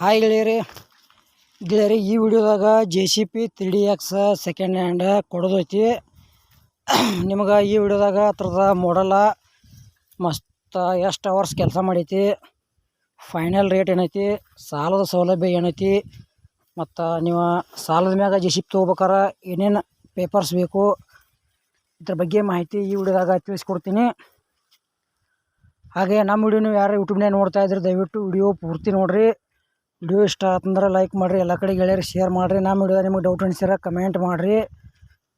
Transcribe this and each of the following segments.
Hi ಗೆಳೆಯರಿ ಈ ವಿಡಿಯೋದಾಗ JCB 3DX second hand ಕೊಡೋದೈತಿ. ನಿಮಗೆ ಈ ವಿಡಿಯೋದಾಗ ಅದ್ರದ ಮಾಡಲ ಮಸ್ತ್ ಎಷ್ಟು ಅವರ್ಸ್ ಕೆಲಸ ಮಾಡೈತಿ, ಫೈನಲ್ ರೇಟ್ ಏನೈತಿ, ಸಾಲದ ಸೌಲಭ್ಯ ಏನೈತಿ, ಮತ್ತು ನೀವು ಸಾಲದ ಮ್ಯಾಗ JCB ತೊಗೋಬೇಕಾರೆ ಏನೇನು ಪೇಪರ್ಸ್ ಬೇಕು ಇದ್ರ ಬಗ್ಗೆ ಮಾಹಿತಿ ಈ ವಿಡಿಯೋದಾಗ ತಿಳಿಸ್ಕೊಡ್ತೀನಿ. ಹಾಗೆ ನಮ್ಮ ವಿಡಿಯೋ ನೀವು ಯಾರು ಯೂಟ್ಯೂಬ್ನಾಗ ನೋಡ್ತಾ ಇದ್ರೆ ದಯವಿಟ್ಟು ವಿಡಿಯೋ ಪೂರ್ತಿ ನೋಡಿರಿ. ವಿಡಿಯೋ ಇಷ್ಟ ಆತಂದ್ರೆ ಲೈಕ್ ಮಾಡಿರಿ, ಎಲ್ಲ ಕಡೆ ಗೆಳೆಯರು ಶೇರ್ ಮಾಡಿರಿ. ನಮ್ಮ ವಿಡಿಯೋದಾಗ ನಿಮಗೆ ಡೌಟ್ ಅನಿಸಿರ ಕಮೆಂಟ್ ಮಾಡಿರಿ,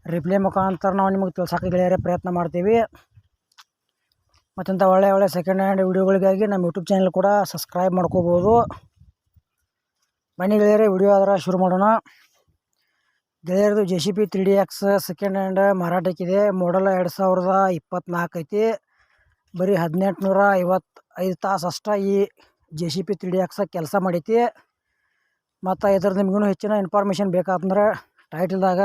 ರಿಪ್ಲೈ ಮುಖಾಂತರ ನಾವು ನಿಮಗೆ ತಿಳ್ಸೋಕೆ ಗೆಳೆಯರೇ ಪ್ರಯತ್ನ ಮಾಡ್ತೀವಿ. ಮತ್ತಂಥ ಒಳ್ಳೆ ಸೆಕೆಂಡ್ ಹ್ಯಾಂಡ್ ವಿಡಿಯೋಗಳಿಗಾಗಿ ನಮ್ಮ ಯೂಟ್ಯೂಬ್ ಚಾನಲ್ ಕೂಡ ಸಬ್ಸ್ಕ್ರೈಬ್ ಮಾಡ್ಕೋಬೋದು. ಬನ್ನಿ ಗೆಳೆಯರೇ ವಿಡಿಯೋ ಆದ್ರೆ ಶುರು ಮಾಡೋಣ. ಗೆಳೆಯರದು JCB 3DX ಸೆಕೆಂಡ್ ಹ್ಯಾಂಡ್ ಮಾರಾಟಕ್ಕಿದೆ. ಮಾಡಲ್ 2024 ಐತಿ. ಬರೀ 1855 ತಾಸು ಅಷ್ಟೇ ಈ JCB 3DX ಕೆಲಸ ಮಾಡೈತಿ. ಮತ್ತು ಇದ್ರದ್ದು ನಿಮಗೂ ಹೆಚ್ಚಿನ ಇನ್ಫಾರ್ಮೇಷನ್ ಬೇಕಾತಂದ್ರೆ ಟೈಟಲ್ದಾಗ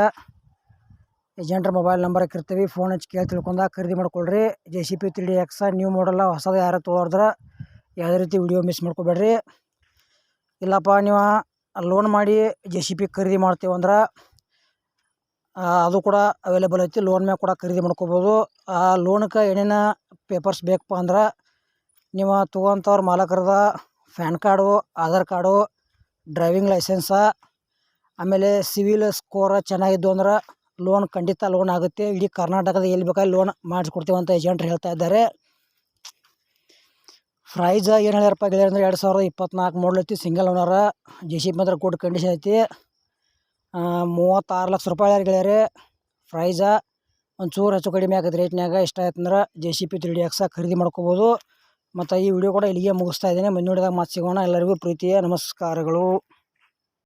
ಏಜೆಂಟ್ರ ಮೊಬೈಲ್ ನಂಬರ್ ಹಾಕಿರ್ತೀವಿ, ಫೋನ್ ಹಚ್ಚಿ ಕೇಳಿ ತಿಳ್ಕೊಂಡಾಗ ಖರೀದಿ ಮಾಡ್ಕೊಳ್ರಿ. JCB 3DX ನ್ಯೂ ಮಾಡಲ್ಲ ಹೊಸದು ಯಾರು ತೊಗೊಳಿದ್ರೆ ಯಾವುದೇ ರೀತಿ ವಿಡಿಯೋ ಮಿಸ್ ಮಾಡ್ಕೊಬೇಡ್ರಿ. ಇಲ್ಲಪ್ಪ ನೀವು ಲೋನ್ ಮಾಡಿ JCB ಖರೀದಿ ಮಾಡ್ತೀವಂದ್ರೆ ಅದು ಕೂಡ ಅವೈಲೇಬಲ್ ಐತಿ. ಲೋನ್ ಮ್ಯಾಗ ಕೂಡ ಖರೀದಿ ಮಾಡ್ಕೋಬೋದು. ಆ ಲೋನ್ಗೆ ಏನೇನು ಪೇಪರ್ಸ್ ಬೇಕಪ್ಪ ಅಂದ್ರೆ ನೀವು ತೊಗೊಂಥವ್ರ ಮಾಲಕರದ PAN card, Aadhaar card, driving licence, ಆಮೇಲೆ ಸಿವಿಲ್ ಸ್ಕೋರ್ ಚೆನ್ನಾಗಿದ್ದು ಅಂದ್ರೆ ಲೋನ್ ಖಂಡಿತ ಲೋನ್ ಆಗುತ್ತೆ. ಇಡೀ ಕರ್ನಾಟಕದ ಎಲ್ಲಿ ಬೇಕಾದ್ರೆ ಲೋನ್ ಮಾಡಿಸ್ಕೊಡ್ತೀವಿ ಅಂತ ಏಜೆಂಟ್ರು ಹೇಳ್ತಾ ಇದ್ದಾರೆ. ಪ್ರೈಸ್ ಏನು ಹೇಳ್ಯಾರಪ್ಪ ಗೆಳೆಯರು ಅಂದರೆ 2024 ಮಾಡಲ್ ಐತಿ. ಸಿಂಗಲ್ ಓನರ. JCB ಮಾತ್ರ ಗುಡ್ ಕಂಡೀಷನ್ ಐತಿ. 36 ಲಕ್ಷ ರೂಪಾಯಿ ಗೆಳೆಯರೆ ಪ್ರೈಸ. ಒಂಚೂರು ಹೆಚ್ಚು ಕಡಿಮೆ ಆಗುತ್ತೆ ರೇಟ್ನಾಗ. ಇಷ್ಟ ಆಯ್ತು ಅಂದ್ರೆ JCB 3DX ಖರೀದಿ ಮಾಡ್ಕೋಬೋದು. ಮತ್ತು ಈ ವಿಡಿಯೋ ಕೂಡ ಇಲ್ಲಿಗೆ ಮುಗಿಸ್ತಾ ಇದ್ದೀನಿ. ಮುಂದಿನ ವಿಡಿಯೋದಾಗ ಮತ್ತೆ ಸಿಗೋಣ. ಎಲ್ಲರಿಗೂ ಪ್ರೀತಿಯ ನಮಸ್ಕಾರಗಳು.